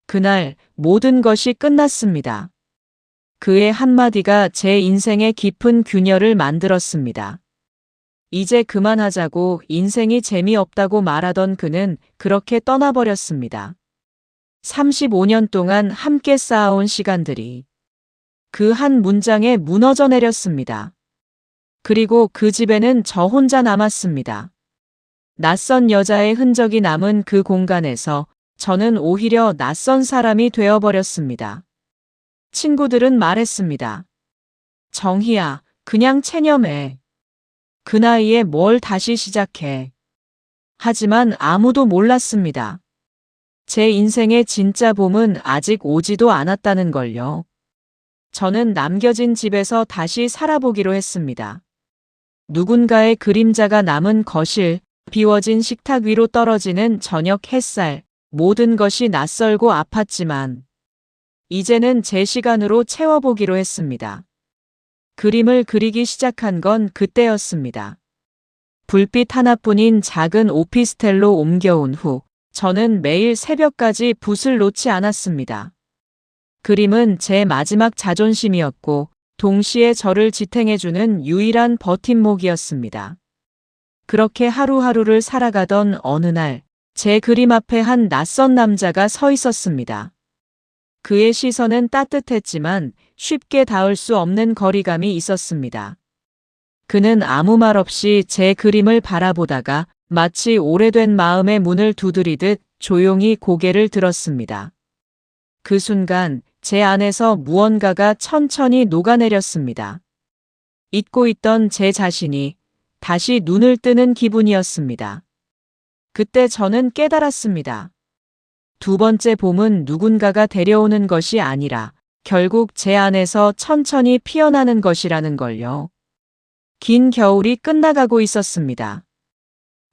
그날 모든 것이 끝났습니다. 그의 한마디가 제 인생에 깊은 균열을 만들었습니다. 이제 그만하자고 인생이 재미없다고 말하던 그는 그렇게 떠나버렸습니다. 35년 동안 함께 쌓아온 시간들이 그 한 문장에 무너져 내렸습니다. 그리고 그 집에는 저 혼자 남았습니다. 낯선 여자의 흔적이 남은 그 공간에서 저는 오히려 낯선 사람이 되어버렸습니다. 친구들은 말했습니다. 정희야, 그냥 체념해. 그 나이에 뭘 다시 시작해. 하지만 아무도 몰랐습니다. 제 인생의 진짜 봄은 아직 오지도 않았다는 걸요. 저는 남겨진 집에서 다시 살아보기로 했습니다. 누군가의 그림자가 남은 거실, 비워진 식탁 위로 떨어지는 저녁 햇살, 모든 것이 낯설고 아팠지만 이제는 제 시간으로 채워보기로 했습니다. 그림을 그리기 시작한 건 그때였습니다. 불빛 하나뿐인 작은 오피스텔로 옮겨온 후 저는 매일 새벽까지 붓을 놓지 않았습니다. 그림은 제 마지막 자존심이었고 동시에 저를 지탱해주는 유일한 버팀목이었습니다. 그렇게 하루하루를 살아가던 어느 날, 제 그림 앞에 한 낯선 남자가 서 있었습니다. 그의 시선은 따뜻했지만 쉽게 닿을 수 없는 거리감이 있었습니다. 그는 아무 말 없이 제 그림을 바라보다가 마치 오래된 마음의 문을 두드리듯 조용히 고개를 들었습니다. 그 순간 제 안에서 무언가가 천천히 녹아내렸습니다. 잊고 있던 제 자신이 다시 눈을 뜨는 기분이었습니다. 그때 저는 깨달았습니다. 두 번째 봄은 누군가가 데려오는 것이 아니라 결국 제 안에서 천천히 피어나는 것이라는 걸요. 긴 겨울이 끝나가고 있었습니다.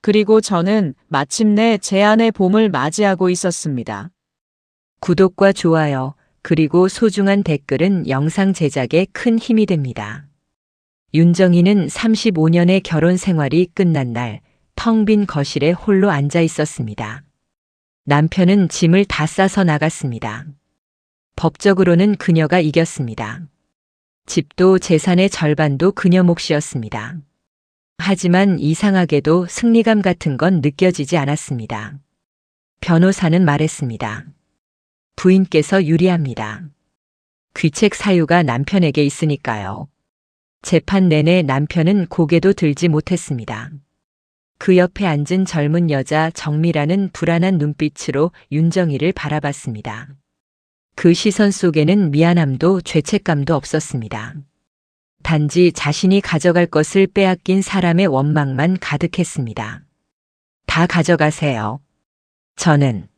그리고 저는 마침내 제 안의 봄을 맞이하고 있었습니다. 구독과 좋아요, 그리고 소중한 댓글은 영상 제작에 큰 힘이 됩니다. 윤정희는 35년의 결혼 생활이 끝난 날 텅 빈 거실에 홀로 앉아 있었습니다. 남편은 짐을 다 싸서 나갔습니다. 법적으로는 그녀가 이겼습니다. 집도 재산의 절반도 그녀 몫이었습니다. 하지만 이상하게도 승리감 같은 건 느껴지지 않았습니다. 변호사는 말했습니다. 부인께서 유리합니다. 귀책 사유가 남편에게 있으니까요. 재판 내내 남편은 고개도 들지 못했습니다. 그 옆에 앉은 젊은 여자 정미라는 불안한 눈빛으로 윤정희를 바라봤습니다. 그 시선 속에는 미안함도 죄책감도 없었습니다. 단지 자신이 가져갈 것을 빼앗긴 사람의 원망만 가득했습니다. 다 가져가세요. 저는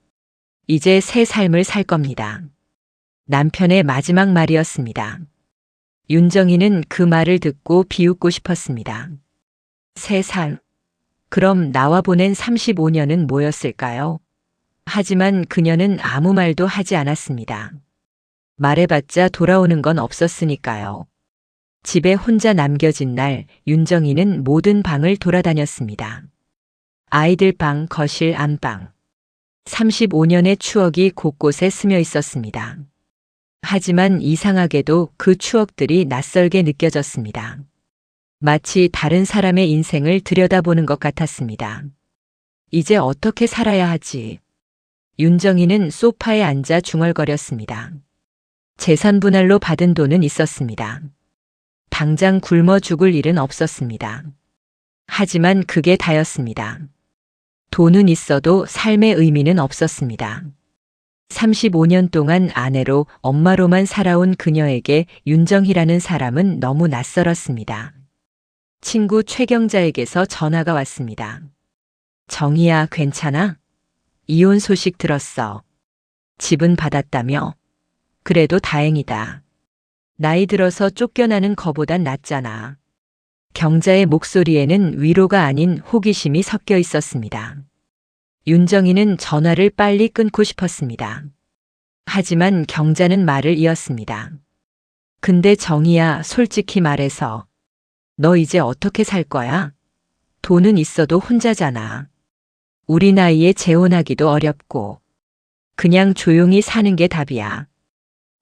이제 새 삶을 살 겁니다. 남편의 마지막 말이었습니다. 윤정희는 그 말을 듣고 비웃고 싶었습니다. 새 삶. 그럼 나와 보낸 35년은 뭐였을까요? 하지만 그녀는 아무 말도 하지 않았습니다. 말해봤자 돌아오는 건 없었으니까요. 집에 혼자 남겨진 날 윤정희는 모든 방을 돌아다녔습니다. 아이들 방, 거실, 안방. 35년의 추억이 곳곳에 스며 있었습니다. 하지만 이상하게도 그 추억들이 낯설게 느껴졌습니다. 마치 다른 사람의 인생을 들여다보는 것 같았습니다. 이제 어떻게 살아야 하지? 윤정희는 소파에 앉아 중얼거렸습니다. 재산 분할로 받은 돈은 있었습니다. 당장 굶어 죽을 일은 없었습니다. 하지만 그게 다였습니다. 돈은 있어도 삶의 의미는 없었습니다. 35년 동안 아내로 엄마로만 살아온 그녀에게 윤정희라는 사람은 너무 낯설었습니다. 친구 최경자에게서 전화가 왔습니다. 정희야, 괜찮아? 이혼 소식 들었어. 집은 받았다며? 그래도 다행이다. 나이 들어서 쫓겨나는 거보단 낫잖아. 경자의 목소리에는 위로가 아닌 호기심이 섞여 있었습니다. 윤정희는 전화를 빨리 끊고 싶었습니다. 하지만 경자는 말을 이었습니다. 근데 정희야, 솔직히 말해서 너 이제 어떻게 살 거야? 돈은 있어도 혼자잖아. 우리 나이에 재혼하기도 어렵고. 그냥 조용히 사는 게 답이야.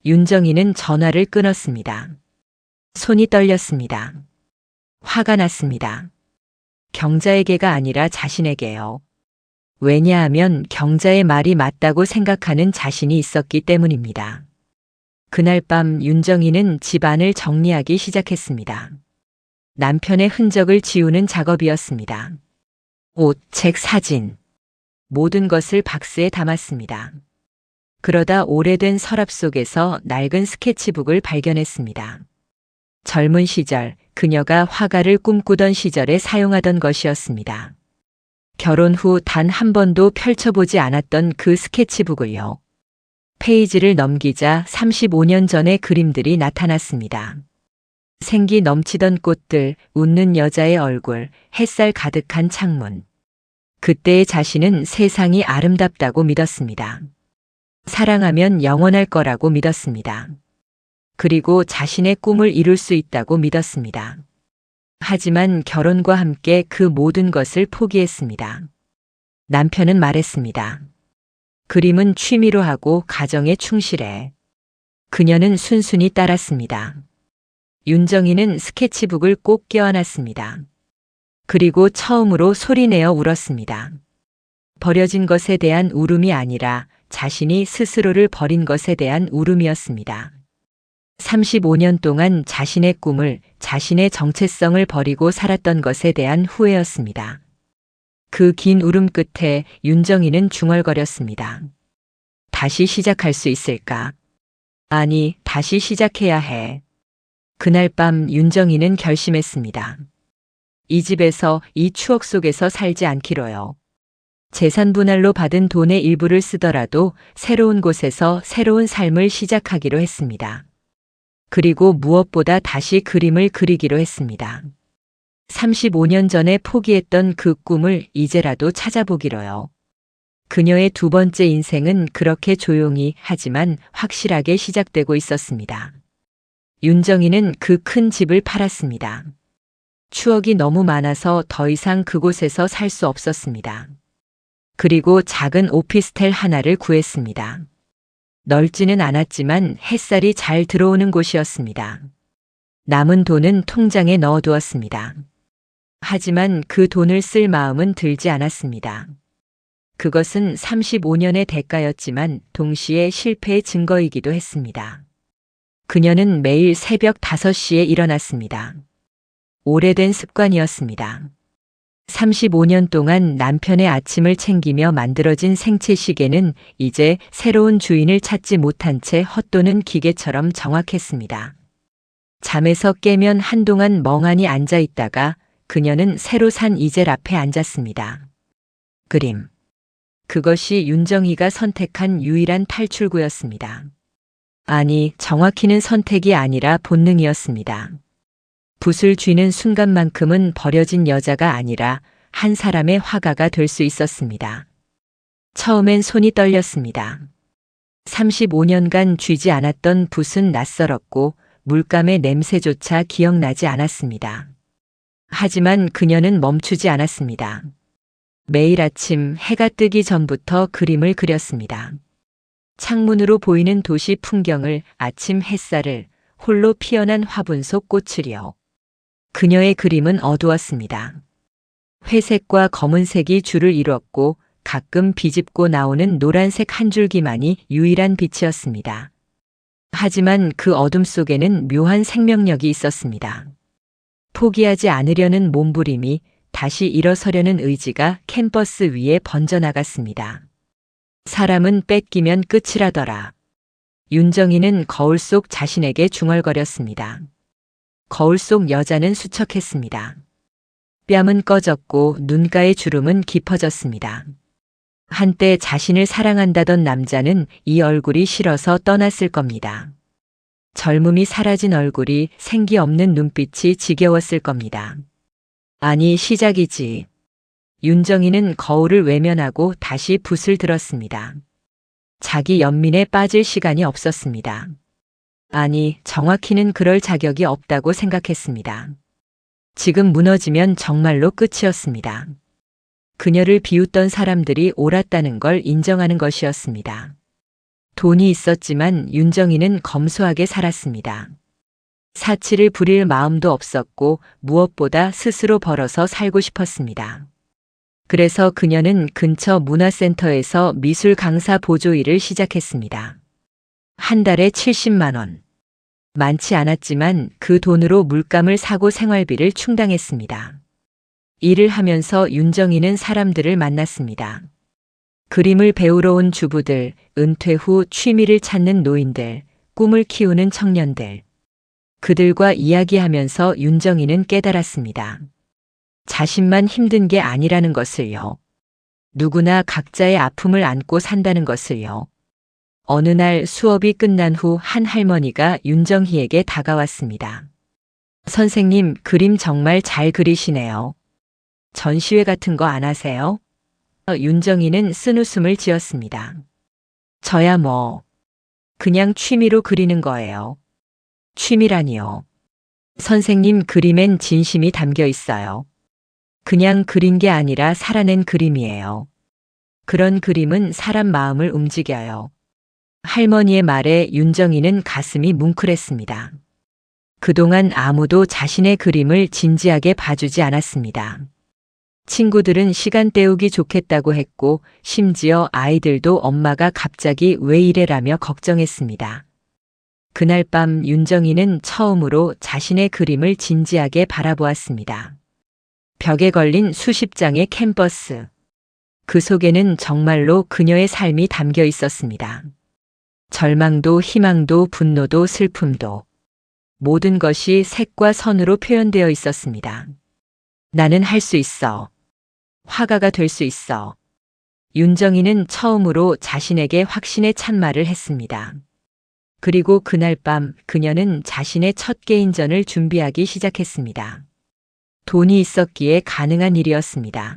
윤정이는 전화를 끊었습니다. 손이 떨렸습니다. 화가 났습니다. 경자에게가 아니라 자신에게요. 왜냐하면 경자의 말이 맞다고 생각하는 자신이 있었기 때문입니다. 그날 밤 윤정이는 집안을 정리하기 시작했습니다. 남편의 흔적을 지우는 작업이었습니다. 옷, 책, 사진. 모든 것을 박스에 담았습니다. 그러다 오래된 서랍 속에서 낡은 스케치북을 발견했습니다. 젊은 시절 그녀가 화가를 꿈꾸던 시절에 사용하던 것이었습니다. 결혼 후 단 한 번도 펼쳐보지 않았던 그 스케치북을요. 페이지를 넘기자 35년 전의 그림들이 나타났습니다. 생기 넘치던 꽃들, 웃는 여자의 얼굴, 햇살 가득한 창문. 그때의 자신은 세상이 아름답다고 믿었습니다. 사랑하면 영원할 거라고 믿었습니다. 그리고 자신의 꿈을 이룰 수 있다고 믿었습니다. 하지만 결혼과 함께 그 모든 것을 포기했습니다. 남편은 말했습니다. 그림은 취미로 하고 가정에 충실해. 그녀는 순순히 따랐습니다. 윤정이는 스케치북을 꼭 껴안았습니다. 그리고 처음으로 소리내어 울었습니다. 버려진 것에 대한 울음이 아니라 자신이 스스로를 버린 것에 대한 울음이었습니다. 35년 동안 자신의 꿈을, 자신의 정체성을 버리고 살았던 것에 대한 후회였습니다. 그 긴 울음 끝에 윤정이는 중얼거렸습니다. 다시 시작할 수 있을까? 아니, 다시 시작해야 해. 그날 밤 윤정이는 결심했습니다. 이 집에서, 이 추억 속에서 살지 않기로요. 재산 분할로 받은 돈의 일부를 쓰더라도 새로운 곳에서 새로운 삶을 시작하기로 했습니다. 그리고 무엇보다 다시 그림을 그리기로 했습니다. 35년 전에 포기했던 그 꿈을 이제라도 찾아보기로요. 그녀의 두 번째 인생은 그렇게 조용히 하지만 확실하게 시작되고 있었습니다. 윤정이는 그 큰 집을 팔았습니다. 추억이 너무 많아서 더 이상 그곳에서 살 수 없었습니다. 그리고 작은 오피스텔 하나를 구했습니다. 넓지는 않았지만 햇살이 잘 들어오는 곳이었습니다. 남은 돈은 통장에 넣어두었습니다. 하지만 그 돈을 쓸 마음은 들지 않았습니다. 그것은 35년의 대가였지만 동시에 실패의 증거이기도 했습니다. 그녀는 매일 새벽 5시에 일어났습니다. 오래된 습관이었습니다. 35년 동안 남편의 아침을 챙기며 만들어진 생체 시계는 이제 새로운 주인을 찾지 못한 채 헛도는 기계처럼 정확했습니다. 잠에서 깨면 한동안 멍하니 앉아 있다가 그녀는 새로 산 이젤 앞에 앉았습니다. 그림. 그것이 윤정이가 선택한 유일한 탈출구였습니다. 아니, 정확히는 선택이 아니라 본능이었습니다. 붓을 쥐는 순간만큼은 버려진 여자가 아니라 한 사람의 화가가 될 수 있었습니다. 처음엔 손이 떨렸습니다. 35년간 쥐지 않았던 붓은 낯설었고 물감의 냄새조차 기억나지 않았습니다. 하지만 그녀는 멈추지 않았습니다. 매일 아침 해가 뜨기 전부터 그림을 그렸습니다. 창문으로 보이는 도시 풍경을, 아침 햇살을, 홀로 피어난 화분 속 꽃을요. 그녀의 그림은 어두웠습니다. 회색과 검은색이 줄을 이뤘고 가끔 비집고 나오는 노란색 한 줄기만이 유일한 빛이었습니다. 하지만 그 어둠 속에는 묘한 생명력이 있었습니다. 포기하지 않으려는 몸부림이, 다시 일어서려는 의지가 캔버스 위에 번져나갔습니다. 사람은 뺏기면 끝이라더라. 윤정이는 거울 속 자신에게 중얼거렸습니다. 거울 속 여자는 수척했습니다. 뺨은 꺼졌고 눈가의 주름은 깊어졌습니다. 한때 자신을 사랑한다던 남자는 이 얼굴이 싫어서 떠났을 겁니다. 젊음이 사라진 얼굴이, 생기 없는 눈빛이 지겨웠을 겁니다. 아니, 시작이지. 윤정이는 거울을 외면하고 다시 붓을 들었습니다. 자기 연민에 빠질 시간이 없었습니다. 아니, 정확히는 그럴 자격이 없다고 생각했습니다. 지금 무너지면 정말로 끝이었습니다. 그녀를 비웃던 사람들이 옳았다는 걸 인정하는 것이었습니다. 돈이 있었지만 윤정이는 검소하게 살았습니다. 사치를 부릴 마음도 없었고 무엇보다 스스로 벌어서 살고 싶었습니다. 그래서 그녀는 근처 문화센터에서 미술 강사 보조 일을 시작했습니다. 한 달에 70만 원. 많지 않았지만 그 돈으로 물감을 사고 생활비를 충당했습니다. 일을 하면서 윤정이는 사람들을 만났습니다. 그림을 배우러 온 주부들, 은퇴 후 취미를 찾는 노인들, 꿈을 키우는 청년들. 그들과 이야기하면서 윤정이는 깨달았습니다. 자신만 힘든 게 아니라는 것을요. 누구나 각자의 아픔을 안고 산다는 것을요. 어느 날 수업이 끝난 후 한 할머니가 윤정희에게 다가왔습니다. 선생님, 그림 정말 잘 그리시네요. 전시회 같은 거 안 하세요? 윤정희는 쓴웃음을 지었습니다. 저야 뭐, 그냥 취미로 그리는 거예요. 취미라니요. 선생님, 그림엔 진심이 담겨 있어요. 그냥 그린 게 아니라 살아낸 그림이에요. 그런 그림은 사람 마음을 움직여요. 할머니의 말에 윤정이는 가슴이 뭉클했습니다. 그동안 아무도 자신의 그림을 진지하게 봐주지 않았습니다. 친구들은 시간 때우기 좋겠다고 했고 심지어 아이들도 엄마가 갑자기 왜 이래라며 걱정했습니다. 그날 밤 윤정이는 처음으로 자신의 그림을 진지하게 바라보았습니다. 벽에 걸린 수십 장의 캔버스. 그 속에는 정말로 그녀의 삶이 담겨 있었습니다. 절망도 희망도 분노도 슬픔도 모든 것이 색과 선으로 표현되어 있었습니다. 나는 할 수 있어. 화가가 될 수 있어. 윤정이는 처음으로 자신에게 확신의 찬말을 했습니다. 그리고 그날 밤 그녀는 자신의 첫 개인전을 준비하기 시작했습니다. 돈이 있었기에 가능한 일이었습니다.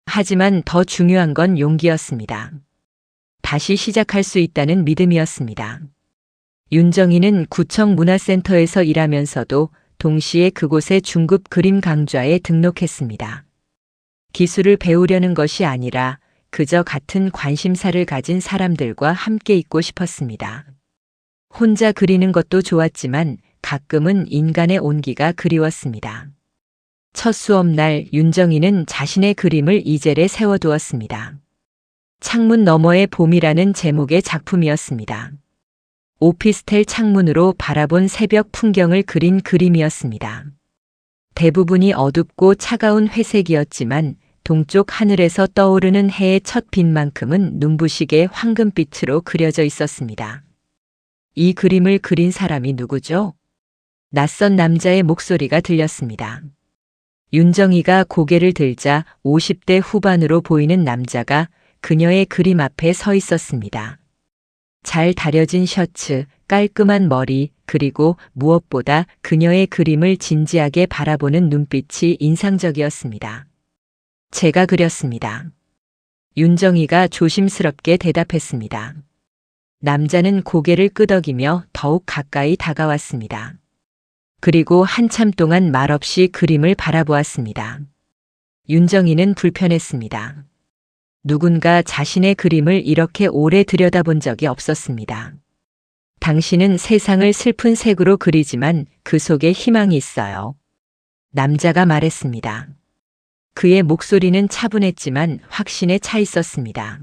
하지만 더 중요한 건 용기였습니다. 다시 시작할 수 있다는 믿음이었습니다. 윤정이는 구청 문화센터에서 일하면서도 동시에 그곳의 중급 그림 강좌에 등록했습니다. 기술을 배우려는 것이 아니라 그저 같은 관심사를 가진 사람들과 함께 있고 싶었습니다. 혼자 그리는 것도 좋았지만 가끔은 인간의 온기가 그리웠습니다. 첫 수업날 윤정이는 자신의 그림을 이젤에 세워두었습니다. 창문 너머의 봄이라는 제목의 작품이었습니다. 오피스텔 창문으로 바라본 새벽 풍경을 그린 그림이었습니다. 대부분이 어둡고 차가운 회색이었지만 동쪽 하늘에서 떠오르는 해의 첫 빛만큼은 눈부시게 황금빛으로 그려져 있었습니다. 이 그림을 그린 사람이 누구죠? 낯선 남자의 목소리가 들렸습니다. 윤정이가 고개를 들자 50대 후반으로 보이는 남자가 그녀의 그림 앞에 서 있었습니다. 잘 다려진 셔츠, 깔끔한 머리, 그리고 무엇보다 그녀의 그림을 진지하게 바라보는 눈빛이 인상적이었습니다. 제가 그렸습니다. 윤정이가 조심스럽게 대답했습니다. 남자는 고개를 끄덕이며 더욱 가까이 다가왔습니다. 그리고 한참 동안 말없이 그림을 바라보았습니다. 윤정이는 불편했습니다. 누군가 자신의 그림을 이렇게 오래 들여다본 적이 없었습니다. 당신은 세상을 슬픈 색으로 그리지만 그 속에 희망이 있어요. 남자가 말했습니다. 그의 목소리는 차분했지만 확신에 차 있었습니다.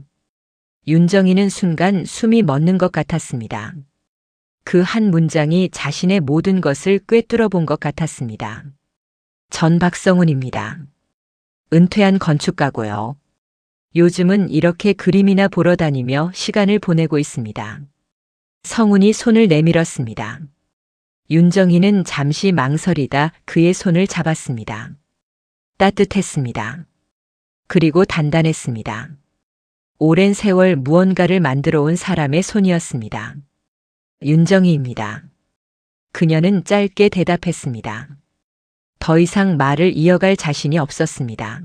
윤정이는 순간 숨이 멎는 것 같았습니다. 그 한 문장이 자신의 모든 것을 꿰뚫어 본 것 같았습니다. 전 박성훈입니다. 은퇴한 건축가고요. 요즘은 이렇게 그림이나 보러 다니며 시간을 보내고 있습니다. 성훈이 손을 내밀었습니다. 윤정이는 잠시 망설이다 그의 손을 잡았습니다. 따뜻했습니다. 그리고 단단했습니다. 오랜 세월 무언가를 만들어 온 사람의 손이었습니다. 윤정이입니다. 그녀는 짧게 대답했습니다. 더 이상 말을 이어갈 자신이 없었습니다.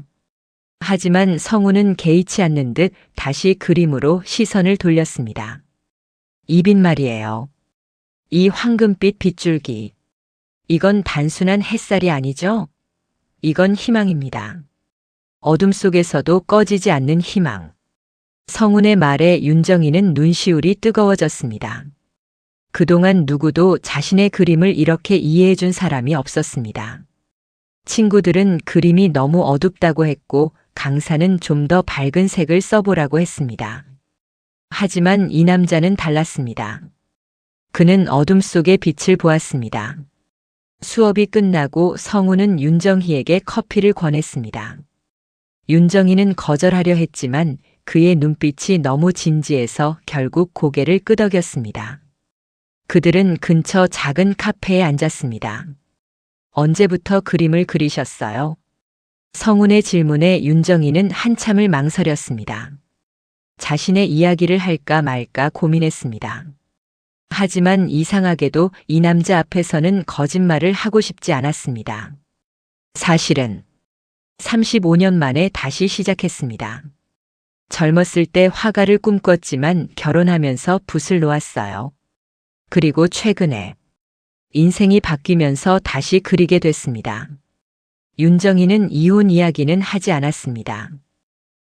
하지만 성우는 개의치 않는 듯 다시 그림으로 시선을 돌렸습니다. 이 빛 말이에요. 이 황금빛 빗줄기. 이건 단순한 햇살이 아니죠? 이건 희망입니다. 어둠 속에서도 꺼지지 않는 희망. 성운의 말에 윤정이는 눈시울이 뜨거워졌습니다. 그동안 누구도 자신의 그림을 이렇게 이해해준 사람이 없었습니다. 친구들은 그림이 너무 어둡다고 했고 강사는 좀 더 밝은 색을 써보라고 했습니다. 하지만 이 남자는 달랐습니다. 그는 어둠 속의 빛을 보았습니다. 수업이 끝나고 성우는 윤정희에게 커피를 권했습니다. 윤정희는 거절하려 했지만 그의 눈빛이 너무 진지해서 결국 고개를 끄덕였습니다. 그들은 근처 작은 카페에 앉았습니다. 언제부터 그림을 그리셨어요? 성운의 질문에 윤정희는 한참을 망설였습니다. 자신의 이야기를 할까 말까 고민했습니다. 하지만 이상하게도 이 남자 앞에서는 거짓말을 하고 싶지 않았습니다. 사실은 35년 만에 다시 시작했습니다. 젊었을 때 화가를 꿈꿨지만 결혼하면서 붓을 놓았어요. 그리고 최근에 인생이 바뀌면서 다시 그리게 됐습니다. 윤정희는 이혼 이야기는 하지 않았습니다.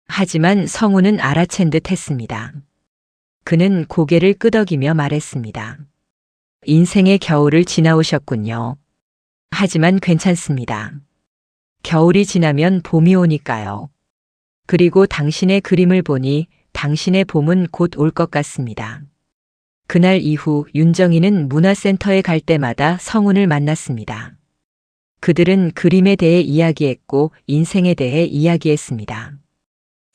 하지만 성우는 알아챈 듯 했습니다. 그는 고개를 끄덕이며 말했습니다. 인생의 겨울을 지나오셨군요. 하지만 괜찮습니다. 겨울이 지나면 봄이 오니까요. 그리고 당신의 그림을 보니 당신의 봄은 곧 올 것 같습니다. 그날 이후 윤정희는 문화센터에 갈 때마다 성운을 만났습니다. 그들은 그림에 대해 이야기했고 인생에 대해 이야기했습니다.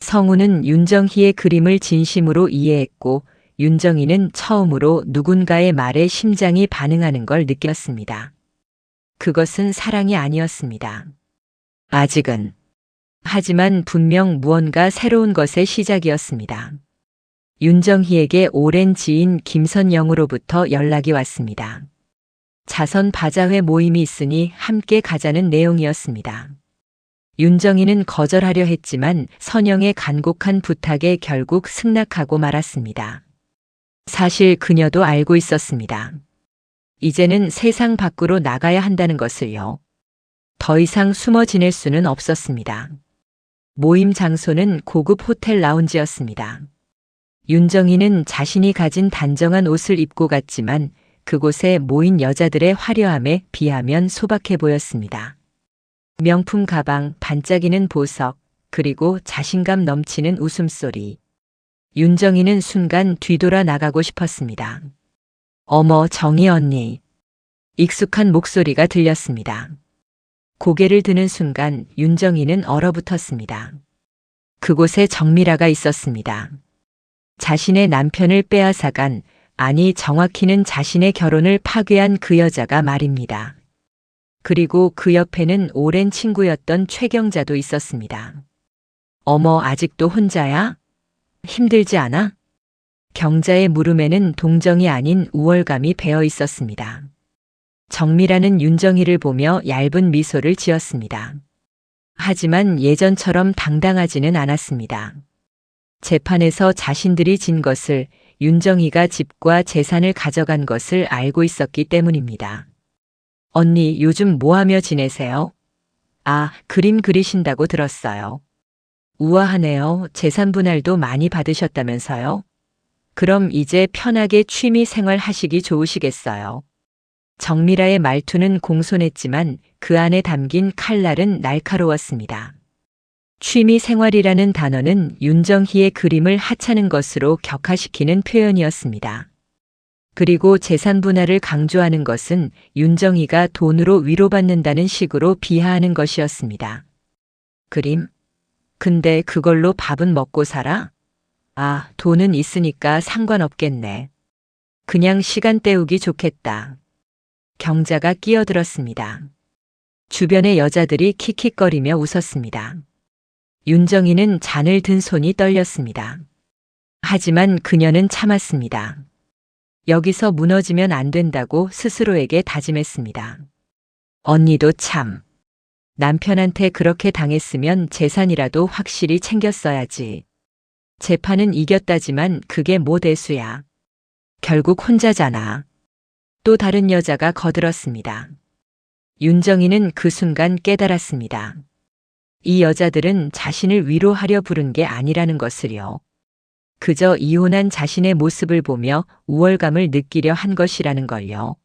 성운은 윤정희의 그림을 진심으로 이해했고 윤정희는 처음으로 누군가의 말에 심장이 반응하는 걸 느꼈습니다. 그것은 사랑이 아니었습니다. 아직은. 하지만 분명 무언가 새로운 것의 시작이었습니다. 윤정희에게 오랜 지인 김선영으로부터 연락이 왔습니다. 자선 바자회 모임이 있으니 함께 가자는 내용이었습니다. 윤정희는 거절하려 했지만 선영의 간곡한 부탁에 결국 승낙하고 말았습니다. 사실 그녀도 알고 있었습니다. 이제는 세상 밖으로 나가야 한다는 것을요. 더 이상 숨어 지낼 수는 없었습니다. 모임 장소는 고급 호텔 라운지였습니다. 윤정희는 자신이 가진 단정한 옷을 입고 갔지만 그곳에 모인 여자들의 화려함에 비하면 소박해 보였습니다. 명품 가방, 반짝이는 보석, 그리고 자신감 넘치는 웃음소리. 윤정희는 순간 뒤돌아 나가고 싶었습니다. 어머, 정희 언니. 익숙한 목소리가 들렸습니다. 고개를 드는 순간 윤정희는 얼어붙었습니다. 그곳에 정미라가 있었습니다. 자신의 남편을 빼앗아간, 아니 정확히는 자신의 결혼을 파괴한 그 여자가 말입니다. 그리고 그 옆에는 오랜 친구였던 최경자도 있었습니다. 어머, 아직도 혼자야? 힘들지 않아? 경자의 물음에는 동정이 아닌 우월감이 배어 있었습니다. 정미라는 윤정희를 보며 얇은 미소를 지었습니다. 하지만 예전처럼 당당하지는 않았습니다. 재판에서 자신들이 진 것을, 윤정희가 집과 재산을 가져간 것을 알고 있었기 때문입니다. 언니, 요즘 뭐 하며 지내세요? 아, 그림 그리신다고 들었어요. 우아하네요. 재산 분할도 많이 받으셨다면서요? 그럼 이제 편하게 취미 생활 하시기 좋으시겠어요. 정미라의 말투는 공손했지만 그 안에 담긴 칼날은 날카로웠습니다. 취미 생활이라는 단어는 윤정희의 그림을 하찮은 것으로 격화시키는 표현이었습니다. 그리고 재산 분할을 강조하는 것은 윤정희가 돈으로 위로받는다는 식으로 비하하는 것이었습니다. 그림? 근데 그걸로 밥은 먹고 살아? 아, 돈은 있으니까 상관없겠네. 그냥 시간 때우기 좋겠다. 경자가 끼어들었습니다. 주변의 여자들이 킥킥거리며 웃었습니다. 윤정희는 잔을 든 손이 떨렸습니다. 하지만 그녀는 참았습니다. 여기서 무너지면 안 된다고 스스로에게 다짐했습니다. 언니도 참. 남편한테 그렇게 당했으면 재산이라도 확실히 챙겼어야지. 재판은 이겼다지만 그게 뭐 대수야. 결국 혼자잖아. 또 다른 여자가 거들었습니다. 윤정희는 그 순간 깨달았습니다. 이 여자들은 자신을 위로하려 부른 게 아니라는 것을요. 그저 이혼한 자신의 모습을 보며 우월감을 느끼려 한 것이라는 걸요.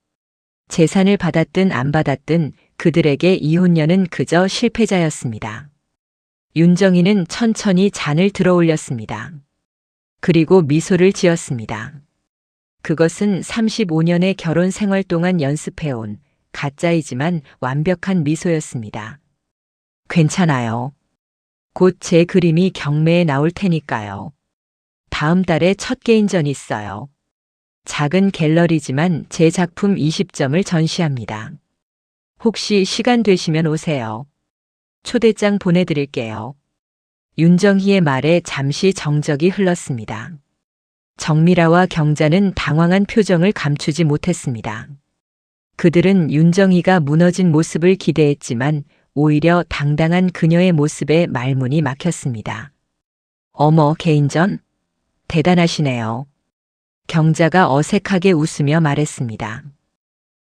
재산을 받았든 안 받았든 그들에게 이혼녀는 그저 실패자였습니다. 윤정이는 천천히 잔을 들어 올렸습니다. 그리고 미소를 지었습니다. 그것은 35년의 결혼 생활 동안 연습해온 가짜이지만 완벽한 미소였습니다. 괜찮아요. 곧 제 그림이 경매에 나올 테니까요. 다음 달에 첫 개인전이 있어요. 작은 갤러리지만 제 작품 20점을 전시합니다. 혹시 시간 되시면 오세요. 초대장 보내드릴게요. 윤정희의 말에 잠시 정적이 흘렀습니다. 정미라와 경자는 당황한 표정을 감추지 못했습니다. 그들은 윤정희가 무너진 모습을 기대했지만 오히려 당당한 그녀의 모습에 말문이 막혔습니다. 어머, 개인전? 대단하시네요. 경자가 어색하게 웃으며 말했습니다.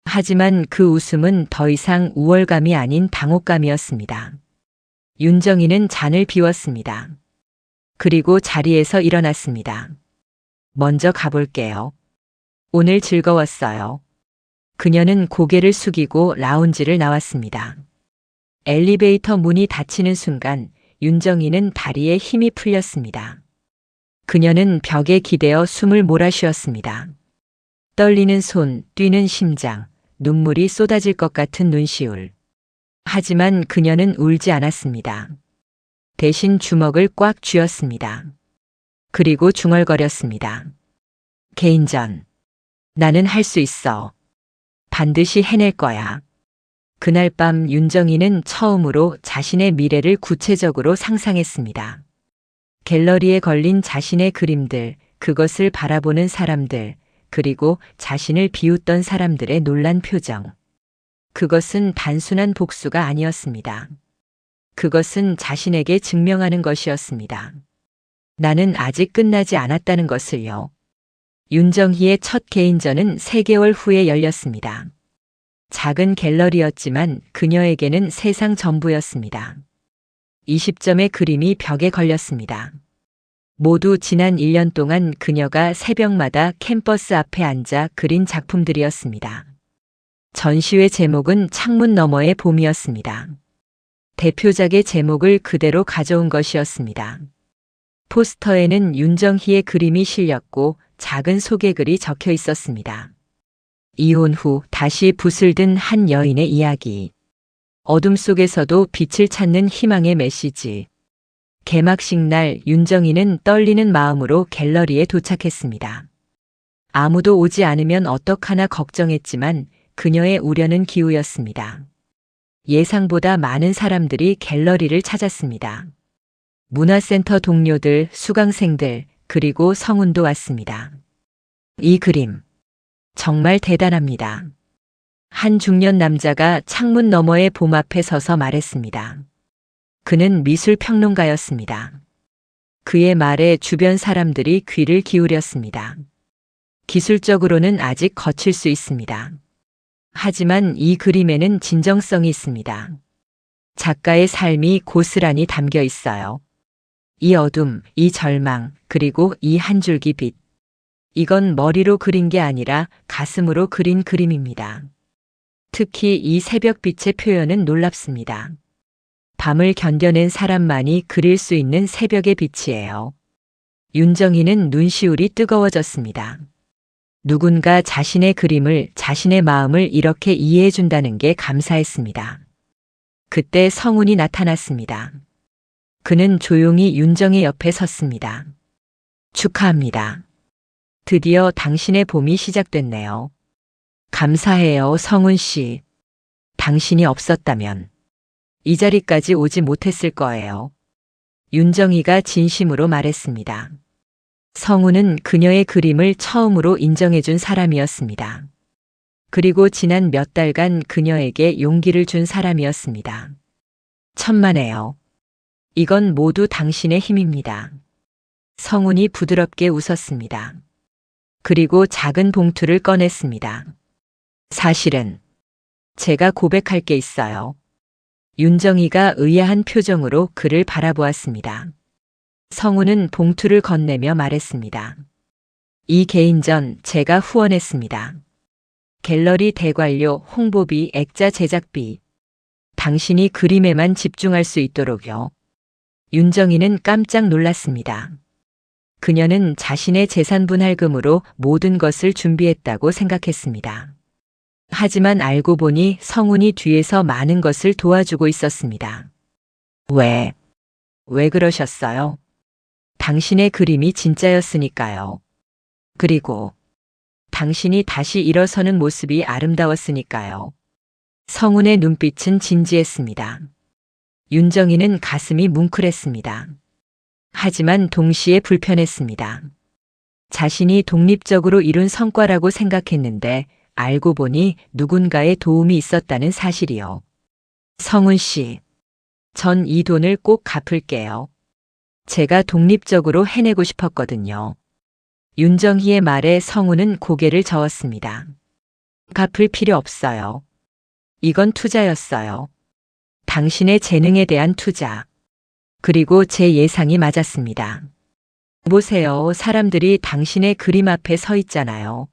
하지만 그 웃음은 더 이상 우월감이 아닌 당혹감이었습니다. 윤정희는 잔을 비웠습니다. 그리고 자리에서 일어났습니다. 먼저 가볼게요. 오늘 즐거웠어요. 그녀는 고개를 숙이고 라운지를 나왔습니다. 엘리베이터 문이 닫히는 순간 윤정희는 다리에 힘이 풀렸습니다. 그녀는 벽에 기대어 숨을 몰아쉬었습니다. 떨리는 손, 뛰는 심장, 눈물이 쏟아질 것 같은 눈시울. 하지만 그녀는 울지 않았습니다. 대신 주먹을 꽉 쥐었습니다. 그리고 중얼거렸습니다. 개인전. 나는 할 수 있어. 반드시 해낼 거야. 그날 밤 윤정희는 처음으로 자신의 미래를 구체적으로 상상했습니다. 갤러리에 걸린 자신의 그림들, 그것을 바라보는 사람들, 그리고 자신을 비웃던 사람들의 놀란 표정. 그것은 단순한 복수가 아니었습니다. 그것은 자신에게 증명하는 것이었습니다. 나는 아직 끝나지 않았다는 것을요. 윤정희의 첫 개인전은 3개월 후에 열렸습니다. 작은 갤러리였지만 그녀에게는 세상 전부였습니다. 20점의 그림이 벽에 걸렸습니다. 모두 지난 1년 동안 그녀가 새벽마다 캠퍼스 앞에 앉아 그린 작품들이었습니다. 전시회 제목은 창문 너머의 봄이었습니다. 대표작의 제목을 그대로 가져온 것이었습니다. 포스터에는 윤정희의 그림이 실렸고 작은 소개글이 적혀 있었습니다. 이혼 후 다시 붓을 든 한 여인의 이야기. 어둠 속에서도 빛을 찾는 희망의 메시지. 개막식 날 윤정희는 떨리는 마음으로 갤러리에 도착했습니다. 아무도 오지 않으면 어떡하나 걱정했지만 그녀의 우려는 기우였습니다. 예상보다 많은 사람들이 갤러리를 찾았습니다. 문화센터 동료들, 수강생들, 그리고 성운도 왔습니다. 이 그림. 정말 대단합니다. 한 중년 남자가 창문 너머의 봄 앞에 서서 말했습니다. 그는 미술 평론가였습니다. 그의 말에 주변 사람들이 귀를 기울였습니다. 기술적으로는 아직 거칠 수 있습니다. 하지만 이 그림에는 진정성이 있습니다. 작가의 삶이 고스란히 담겨 있어요. 이 어둠, 이 절망, 그리고 이 한 줄기 빛. 이건 머리로 그린 게 아니라 가슴으로 그린 그림입니다. 특히 이 새벽빛의 표현은 놀랍습니다. 밤을 견뎌낸 사람만이 그릴 수 있는 새벽의 빛이에요. 윤정희는 눈시울이 뜨거워졌습니다. 누군가 자신의 그림을, 자신의 마음을 이렇게 이해해준다는 게 감사했습니다. 그때 성운이 나타났습니다. 그는 조용히 윤정희 옆에 섰습니다. 축하합니다. 드디어 당신의 봄이 시작됐네요. 감사해요, 성운 씨. 당신이 없었다면 이 자리까지 오지 못했을 거예요. 윤정희가 진심으로 말했습니다. 성운은 그녀의 그림을 처음으로 인정해준 사람이었습니다. 그리고 지난 몇 달간 그녀에게 용기를 준 사람이었습니다. 천만에요. 이건 모두 당신의 힘입니다. 성운이 부드럽게 웃었습니다. 그리고 작은 봉투를 꺼냈습니다. 사실은 제가 고백할 게 있어요. 윤정희가 의아한 표정으로 그를 바라보았습니다. 성우는 봉투를 건네며 말했습니다. 이 개인전 제가 후원했습니다. 갤러리 대관료, 홍보비, 액자 제작비. 당신이 그림에만 집중할 수 있도록요. 윤정이는 깜짝 놀랐습니다. 그녀는 자신의 재산 분할금으로 모든 것을 준비했다고 생각했습니다. 하지만 알고 보니 성훈이 뒤에서 많은 것을 도와주고 있었습니다. 왜 그러셨어요? 당신의 그림이 진짜였으니까요. 그리고 당신이 다시 일어서는 모습이 아름다웠으니까요. 성훈의 눈빛은 진지했습니다. 윤정이는 가슴이 뭉클했습니다. 하지만 동시에 불편했습니다. 자신이 독립적으로 이룬 성과라고 생각했는데 알고 보니 누군가의 도움이 있었다는 사실이요. 성훈 씨, 전 이 돈을 꼭 갚을게요. 제가 독립적으로 해내고 싶었거든요. 윤정희의 말에 성훈은 고개를 저었습니다. 갚을 필요 없어요. 이건 투자였어요. 당신의 재능에 대한 투자. 그리고 제 예상이 맞았습니다. 보세요. 사람들이 당신의 그림 앞에 서 있잖아요.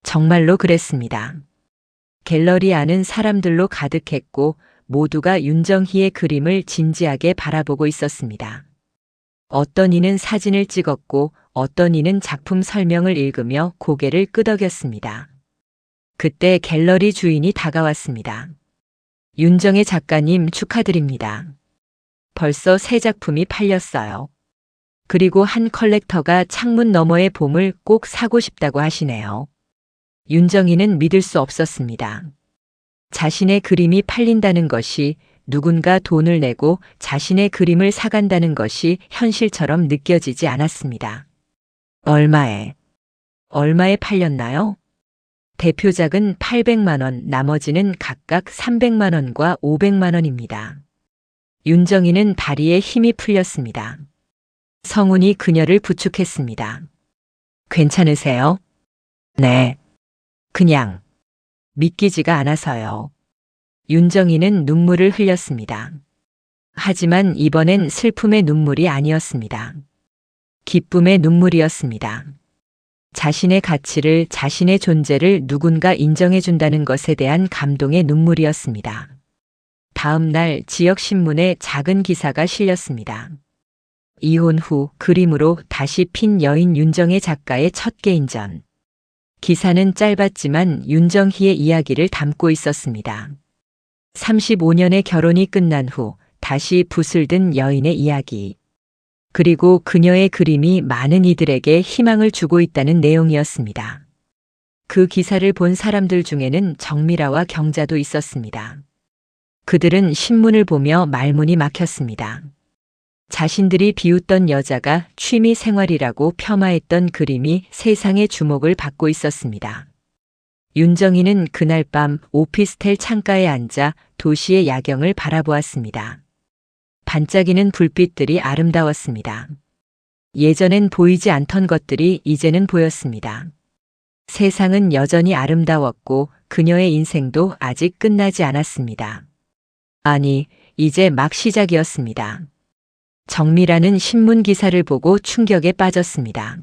정말로 그랬습니다. 갤러리 안은 사람들로 가득했고 모두가 윤정희의 그림을 진지하게 바라보고 있었습니다. 어떤 이는 사진을 찍었고 어떤 이는 작품 설명을 읽으며 고개를 끄덕였습니다. 그때 갤러리 주인이 다가왔습니다. 윤정혜 작가님 축하드립니다. 벌써 새 작품이 팔렸어요. 그리고 한 컬렉터가 창문 너머의 봄을 꼭 사고 싶다고 하시네요. 윤정희는 믿을 수 없었습니다. 자신의 그림이 팔린다는 것이, 누군가 돈을 내고 자신의 그림을 사간다는 것이 현실처럼 느껴지지 않았습니다. 얼마에 팔렸나요? 대표작은 800만 원, 나머지는 각각 300만 원과 500만 원입니다. 윤정희는 다리에 힘이 풀렸습니다. 성훈이 그녀를 부축했습니다. 괜찮으세요? 네. 그냥 믿기지가 않아서요. 윤정희는 눈물을 흘렸습니다. 하지만 이번엔 슬픔의 눈물이 아니었습니다. 기쁨의 눈물이었습니다. 자신의 가치를, 자신의 존재를 누군가 인정해준다는 것에 대한 감동의 눈물이었습니다. 다음 날 지역신문에 작은 기사가 실렸습니다. 이혼 후 그림으로 다시 핀 여인 윤정혜 작가의 첫 개인전. 기사는 짧았지만 윤정희의 이야기를 담고 있었습니다. 35년의 결혼이 끝난 후 다시 붓을 든 여인의 이야기. 그리고 그녀의 그림이 많은 이들에게 희망을 주고 있다는 내용이었습니다. 그 기사를 본 사람들 중에는 정미라와 경자도 있었습니다. 그들은 신문을 보며 말문이 막혔습니다. 자신들이 비웃던 여자가 취미 생활이라고 폄하했던 그림이 세상의 주목을 받고 있었습니다. 윤정희는 그날 밤 오피스텔 창가에 앉아 도시의 야경을 바라보았습니다. 반짝이는 불빛들이 아름다웠습니다. 예전엔 보이지 않던 것들이 이제는 보였습니다. 세상은 여전히 아름다웠고 그녀의 인생도 아직 끝나지 않았습니다. 아니, 이제 막 시작이었습니다. 정미라는 신문 기사를 보고 충격에 빠졌습니다.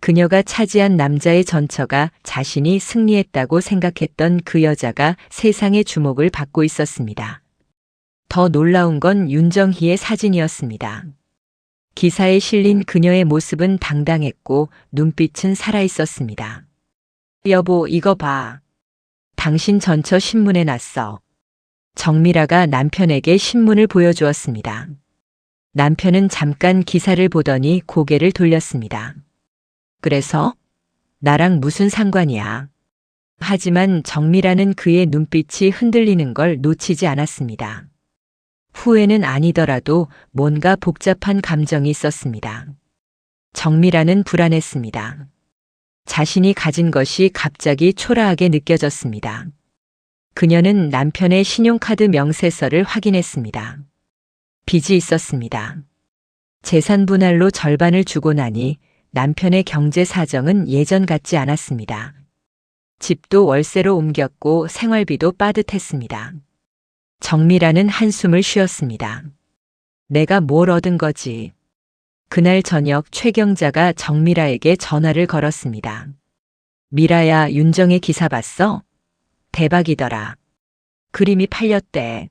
그녀가 차지한 남자의 전처가 자신이 승리했다고 생각했던 그 여자가 세상의 주목을 받고 있었습니다. 더 놀라운 건 윤정희의 사진이었습니다. 기사에 실린 그녀의 모습은 당당했고 눈빛은 살아있었습니다. 여보, 이거 봐. 당신 전처 신문에 났어. 정미라가 남편에게 신문을 보여주었습니다. 남편은 잠깐 기사를 보더니 고개를 돌렸습니다. 그래서? 나랑 무슨 상관이야? 하지만 정미라는 그의 눈빛이 흔들리는 걸 놓치지 않았습니다. 후회는 아니더라도 뭔가 복잡한 감정이 있었습니다. 정미라는 불안했습니다. 자신이 가진 것이 갑자기 초라하게 느껴졌습니다. 그녀는 남편의 신용카드 명세서를 확인했습니다. 빚이 있었습니다. 재산 분할로 절반을 주고 나니 남편의 경제 사정은 예전 같지 않았습니다. 집도 월세로 옮겼고 생활비도 빠듯했습니다. 정미라는 한숨을 쉬었습니다. 내가 뭘 얻은 거지? 그날 저녁 최경자가 정미라에게 전화를 걸었습니다. 미라야, 윤정의 기사 봤어? 대박이더라. 그림이 팔렸대.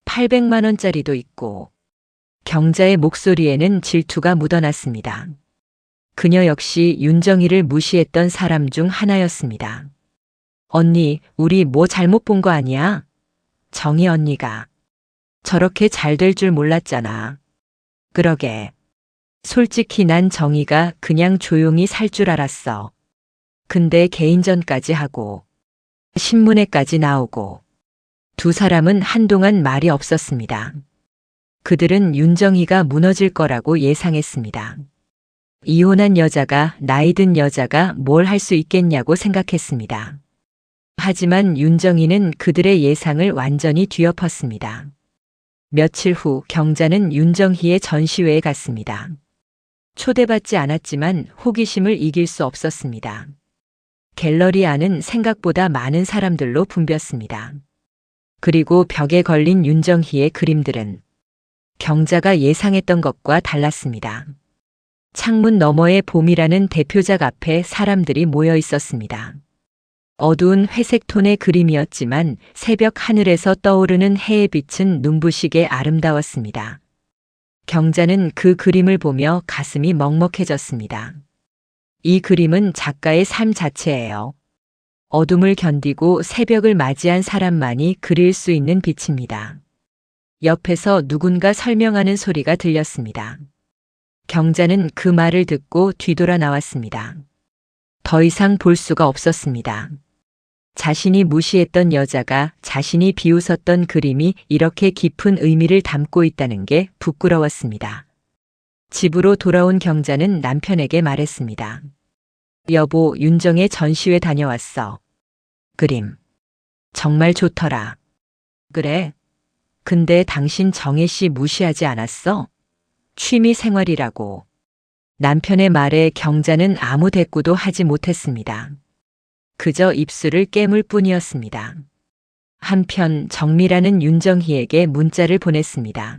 800만 원짜리도 있고. 경자의 목소리에는 질투가 묻어났습니다. 그녀 역시 윤정이를 무시했던 사람 중 하나였습니다. 언니, 우리 뭐 잘못 본 거 아니야? 정희 언니가 저렇게 잘 될 줄 몰랐잖아. 그러게. 솔직히 난 정희가 그냥 조용히 살 줄 알았어. 근데 개인전까지 하고 신문에까지 나오고 두 사람은 한동안 말이 없었습니다. 그들은 윤정희가 무너질 거라고 예상했습니다. 이혼한 여자가, 나이 든 여자가 뭘 할 수 있겠냐고 생각했습니다. 하지만 윤정희는 그들의 예상을 완전히 뒤엎었습니다. 며칠 후 경자는 윤정희의 전시회에 갔습니다. 초대받지 않았지만 호기심을 이길 수 없었습니다. 갤러리 안은 생각보다 많은 사람들로 붐볐습니다. 그리고 벽에 걸린 윤정희의 그림들은 경자가 예상했던 것과 달랐습니다. 창문 너머의 봄이라는 대표작 앞에 사람들이 모여 있었습니다. 어두운 회색 톤의 그림이었지만 새벽 하늘에서 떠오르는 해의 빛은 눈부시게 아름다웠습니다. 경자는 그 그림을 보며 가슴이 먹먹해졌습니다. 이 그림은 작가의 삶 자체예요. 어둠을 견디고 새벽을 맞이한 사람만이 그릴 수 있는 빛입니다. 옆에서 누군가 설명하는 소리가 들렸습니다. 경자는 그 말을 듣고 뒤돌아 나왔습니다. 더 이상 볼 수가 없었습니다. 자신이 무시했던 여자가, 자신이 비웃었던 그림이 이렇게 깊은 의미를 담고 있다는 게 부끄러웠습니다. 집으로 돌아온 경자는 남편에게 말했습니다. 여보, 윤정의 전시회 다녀왔어. 그림 정말 좋더라. 그래? 근데 당신 정혜 씨 무시하지 않았어? 취미 생활이라고. 남편의 말에 경자는 아무 대꾸도 하지 못했습니다. 그저 입술을 깨물 뿐이었습니다. 한편 정미라는 윤정희에게 문자를 보냈습니다.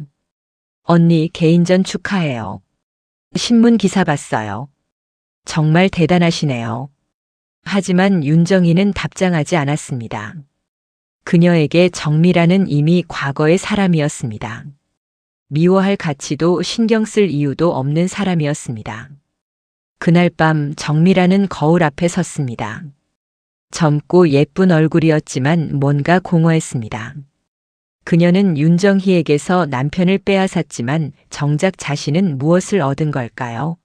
언니, 개인전 축하해요. 신문 기사 봤어요. 정말 대단하시네요. 하지만 윤정희는 답장하지 않았습니다. 그녀에게 정미라는 이미 과거의 사람이었습니다. 미워할 가치도 신경 쓸 이유도 없는 사람이었습니다. 그날 밤 정미라는 거울 앞에 섰습니다. 젊고 예쁜 얼굴이었지만 뭔가 공허했습니다. 그녀는 윤정희에게서 남편을 빼앗았지만 정작 자신은 무엇을 얻은 걸까요?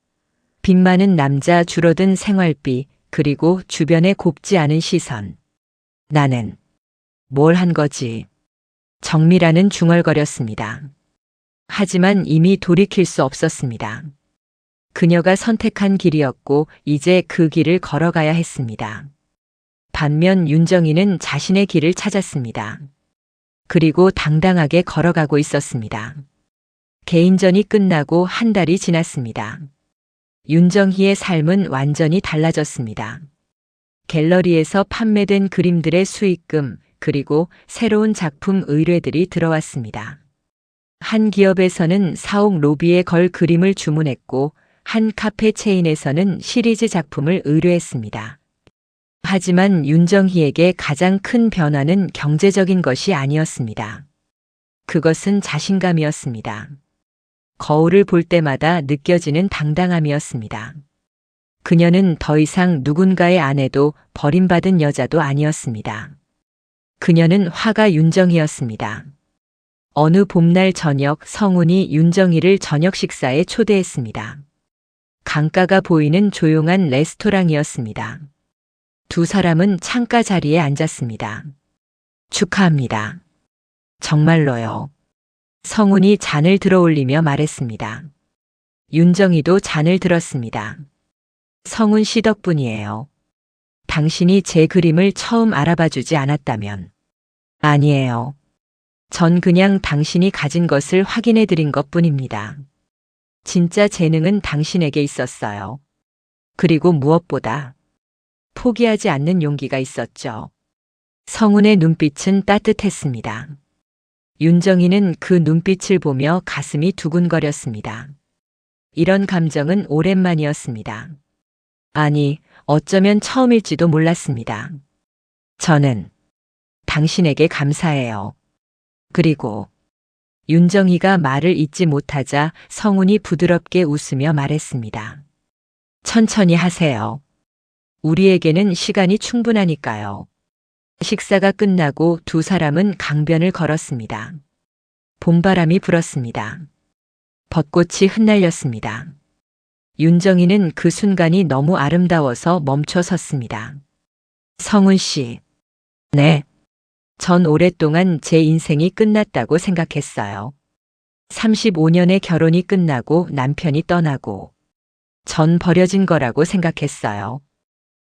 빚 많은 남자, 줄어든 생활비, 그리고 주변의 곱지 않은 시선. 나는 뭘 한 거지? 정미라는 중얼거렸습니다. 하지만 이미 돌이킬 수 없었습니다. 그녀가 선택한 길이었고 이제 그 길을 걸어가야 했습니다. 반면 윤정희는 자신의 길을 찾았습니다. 그리고 당당하게 걸어가고 있었습니다. 개인전이 끝나고 한 달이 지났습니다. 윤정희의 삶은 완전히 달라졌습니다. 갤러리에서 판매된 그림들의 수익금, 그리고 새로운 작품 의뢰들이 들어왔습니다. 한 기업에서는 사옥 로비에 걸 그림을 주문했고, 한 카페 체인에서는 시리즈 작품을 의뢰했습니다. 하지만 윤정희에게 가장 큰 변화는 경제적인 것이 아니었습니다. 그것은 자신감이었습니다. 거울을 볼 때마다 느껴지는 당당함이었습니다. 그녀는 더 이상 누군가의 아내도 버림받은 여자도 아니었습니다. 그녀는 화가 윤정희였습니다. 어느 봄날 저녁 성훈이 윤정희를 저녁 식사에 초대했습니다. 강가가 보이는 조용한 레스토랑이었습니다. 두 사람은 창가 자리에 앉았습니다. 축하합니다. 정말로요. 성훈이 잔을 들어올리며 말했습니다. 윤정희도 잔을 들었습니다. 성훈 씨 덕분이에요. 당신이 제 그림을 처음 알아봐 주지 않았다면. 아니에요. 전 그냥 당신이 가진 것을 확인해 드린 것 뿐입니다. 진짜 재능은 당신에게 있었어요. 그리고 무엇보다 포기하지 않는 용기가 있었죠. 성훈의 눈빛은 따뜻했습니다. 윤정희는 그 눈빛을 보며 가슴이 두근거렸습니다. 이런 감정은 오랜만이었습니다. 아니, 어쩌면 처음일지도 몰랐습니다. 저는 당신에게 감사해요. 그리고 윤정이가 말을 잇지 못하자 성훈이 부드럽게 웃으며 말했습니다. 천천히 하세요. 우리에게는 시간이 충분하니까요. 식사가 끝나고 두 사람은 강변을 걸었습니다. 봄바람이 불었습니다. 벚꽃이 흩날렸습니다. 윤정이는 그 순간이 너무 아름다워서 멈춰 섰습니다. 성훈 씨. 네. 전 오랫동안 제 인생이 끝났다고 생각했어요. 35년의 결혼이 끝나고 남편이 떠나고 전 버려진 거라고 생각했어요.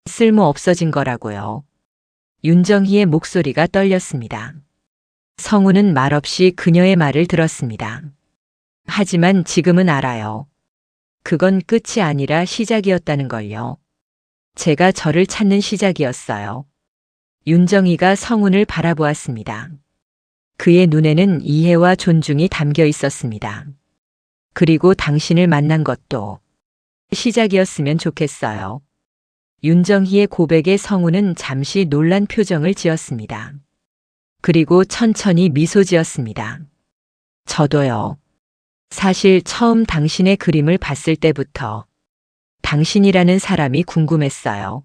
쓸모 없어진 거라고요. 윤정희의 목소리가 떨렸습니다. 성훈은 말없이 그녀의 말을 들었습니다. 하지만 지금은 알아요. 그건 끝이 아니라 시작이었다는 걸요. 제가 저를 찾는 시작이었어요. 윤정희가 성훈을 바라보았습니다. 그의 눈에는 이해와 존중이 담겨 있었습니다. 그리고 당신을 만난 것도 시작이었으면 좋겠어요. 윤정희의 고백에 성훈은 잠시 놀란 표정을 지었습니다. 그리고 천천히 미소 지었습니다. 저도요. 사실 처음 당신의 그림을 봤을 때부터 당신이라는 사람이 궁금했어요.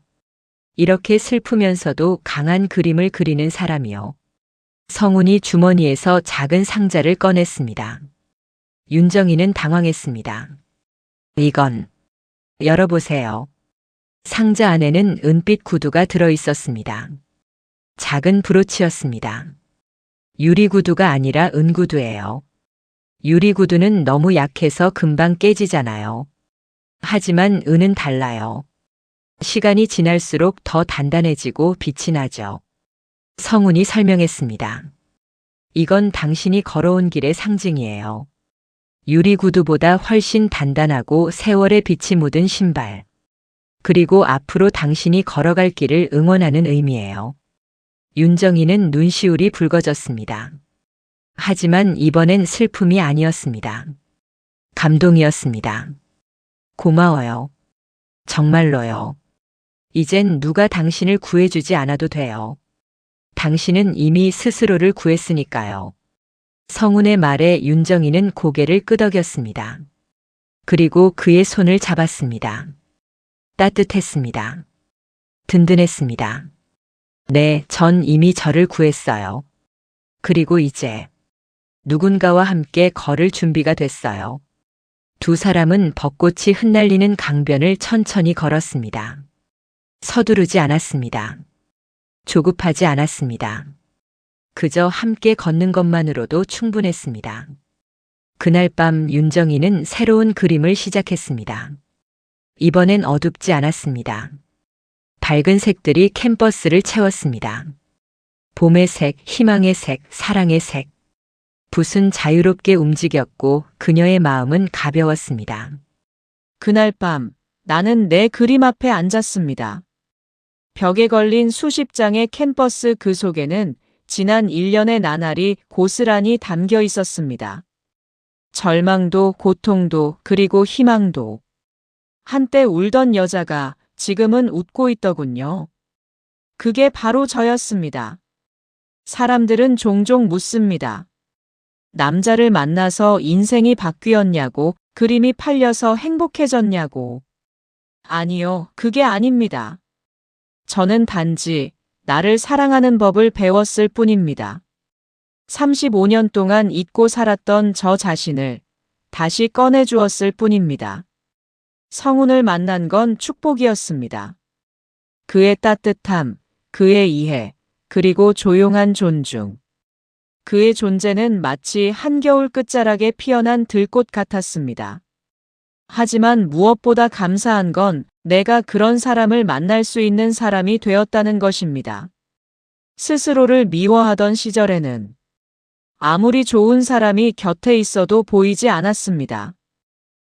이렇게 슬프면서도 강한 그림을 그리는 사람이요. 성훈이 주머니에서 작은 상자를 꺼냈습니다. 윤정희는 당황했습니다. 이건 열어보세요. 상자 안에는 은빛 구두가 들어 있었습니다. 작은 브로치였습니다. 유리구두가 아니라 은구두예요. 유리구두는 너무 약해서 금방 깨지잖아요. 하지만 은은 달라요. 시간이 지날수록 더 단단해지고 빛이 나죠. 성훈이 설명했습니다. 이건 당신이 걸어온 길의 상징이에요. 유리구두보다 훨씬 단단하고 세월의 빛이 묻은 신발. 그리고 앞으로 당신이 걸어갈 길을 응원하는 의미예요. 윤정희는 눈시울이 붉어졌습니다. 하지만 이번엔 슬픔이 아니었습니다. 감동이었습니다. 고마워요. 정말로요. 이젠 누가 당신을 구해주지 않아도 돼요. 당신은 이미 스스로를 구했으니까요. 성훈의 말에 윤정희는 고개를 끄덕였습니다. 그리고 그의 손을 잡았습니다. 따뜻했습니다. 든든했습니다. 네, 전 이미 저를 구했어요. 그리고 이제 누군가와 함께 걸을 준비가 됐어요. 두 사람은 벚꽃이 흩날리는 강변을 천천히 걸었습니다. 서두르지 않았습니다. 조급하지 않았습니다. 그저 함께 걷는 것만으로도 충분했습니다. 그날 밤 윤정희는 새로운 그림을 시작했습니다. 이번엔 어둡지 않았습니다. 밝은 색들이 캔버스를 채웠습니다. 봄의 색, 희망의 색, 사랑의 색. 붓은 자유롭게 움직였고 그녀의 마음은 가벼웠습니다. 그날 밤 나는 내 그림 앞에 앉았습니다. 벽에 걸린 수십 장의 캔버스 그 속에는 지난 1년의 나날이 고스란히 담겨 있었습니다. 절망도, 고통도, 그리고 희망도. 한때 울던 여자가 지금은 웃고 있더군요. 그게 바로 저였습니다. 사람들은 종종 묻습니다. 남자를 만나서 인생이 바뀌었냐고, 그림이 팔려서 행복해졌냐고. 아니요, 그게 아닙니다. 저는 단지 나를 사랑하는 법을 배웠을 뿐입니다. 35년 동안 잊고 살았던 저 자신을 다시 꺼내주었을 뿐입니다. 성훈을 만난 건 축복이었습니다. 그의 따뜻함, 그의 이해, 그리고 조용한 존중. 그의 존재는 마치 한겨울 끝자락에 피어난 들꽃 같았습니다. 하지만 무엇보다 감사한 건 내가 그런 사람을 만날 수 있는 사람이 되었다는 것입니다. 스스로를 미워하던 시절에는 아무리 좋은 사람이 곁에 있어도 보이지 않았습니다.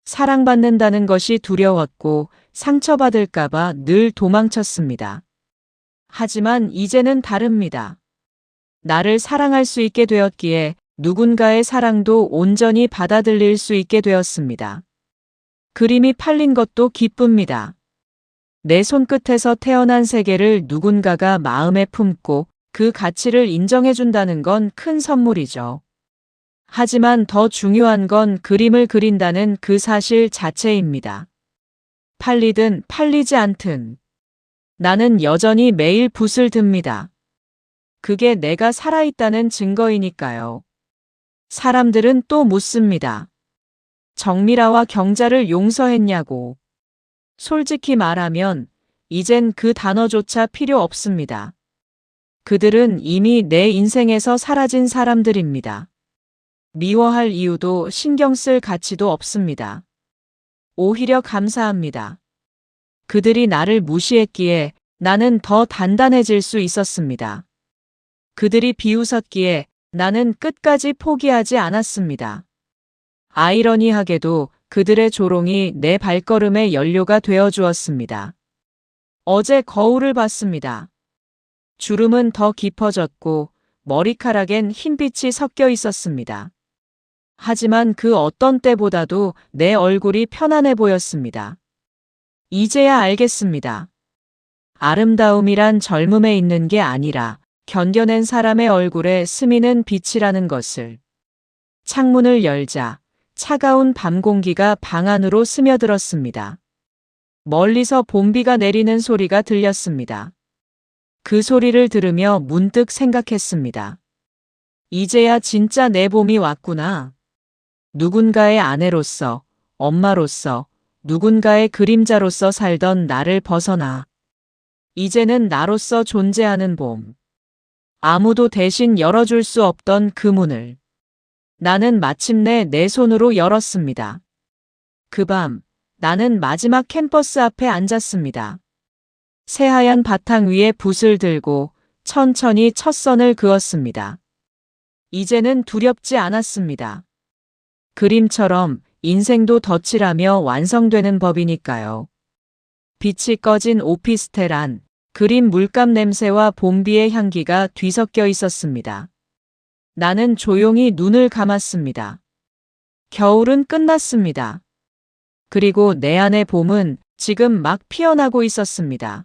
사랑받는다는 것이 두려웠고 상처받을까봐 늘 도망쳤습니다. 하지만 이제는 다릅니다. 나를 사랑할 수 있게 되었기에 누군가의 사랑도 온전히 받아들일 수 있게 되었습니다. 그림이 팔린 것도 기쁩니다. 내 손끝에서 태어난 세계를 누군가가 마음에 품고 그 가치를 인정해준다는 건 큰 선물이죠. 하지만 더 중요한 건 그림을 그린다는 그 사실 자체입니다. 팔리든 팔리지 않든 나는 여전히 매일 붓을 듭니다. 그게 내가 살아있다는 증거이니까요. 사람들은 또 묻습니다. 정미라와 경자를 용서했냐고. 솔직히 말하면 이젠 그 단어조차 필요 없습니다. 그들은 이미 내 인생에서 사라진 사람들입니다. 미워할 이유도 신경 쓸 가치도 없습니다. 오히려 감사합니다. 그들이 나를 무시했기에 나는 더 단단해질 수 있었습니다. 그들이 비웃었기에 나는 끝까지 포기하지 않았습니다. 아이러니하게도 그들의 조롱이 내 발걸음의 연료가 되어 주었습니다. 어제 거울을 봤습니다. 주름은 더 깊어졌고 머리카락엔 흰빛이 섞여 있었습니다. 하지만 그 어떤 때보다도 내 얼굴이 편안해 보였습니다. 이제야 알겠습니다. 아름다움이란 젊음에 있는 게 아니라 견뎌낸 사람의 얼굴에 스미는 빛이라는 것을. 창문을 열자 차가운 밤 공기가 방 안으로 스며들었습니다. 멀리서 봄비가 내리는 소리가 들렸습니다. 그 소리를 들으며 문득 생각했습니다. 이제야 진짜 내 봄이 왔구나. 누군가의 아내로서, 엄마로서, 누군가의 그림자로서 살던 나를 벗어나. 이제는 나로서 존재하는 봄. 아무도 대신 열어줄 수 없던 그 문을. 나는 마침내 내 손으로 열었습니다. 그 밤, 나는 마지막 캠퍼스 앞에 앉았습니다. 새하얀 바탕 위에 붓을 들고 천천히 첫 선을 그었습니다. 이제는 두렵지 않았습니다. 그림처럼 인생도 덧칠하며 완성되는 법이니까요. 빛이 꺼진 오피스텔 안, 그림 물감 냄새와 봄비의 향기가 뒤섞여 있었습니다. 나는 조용히 눈을 감았습니다. 겨울은 끝났습니다. 그리고 내 안의 봄은 지금 막 피어나고 있었습니다.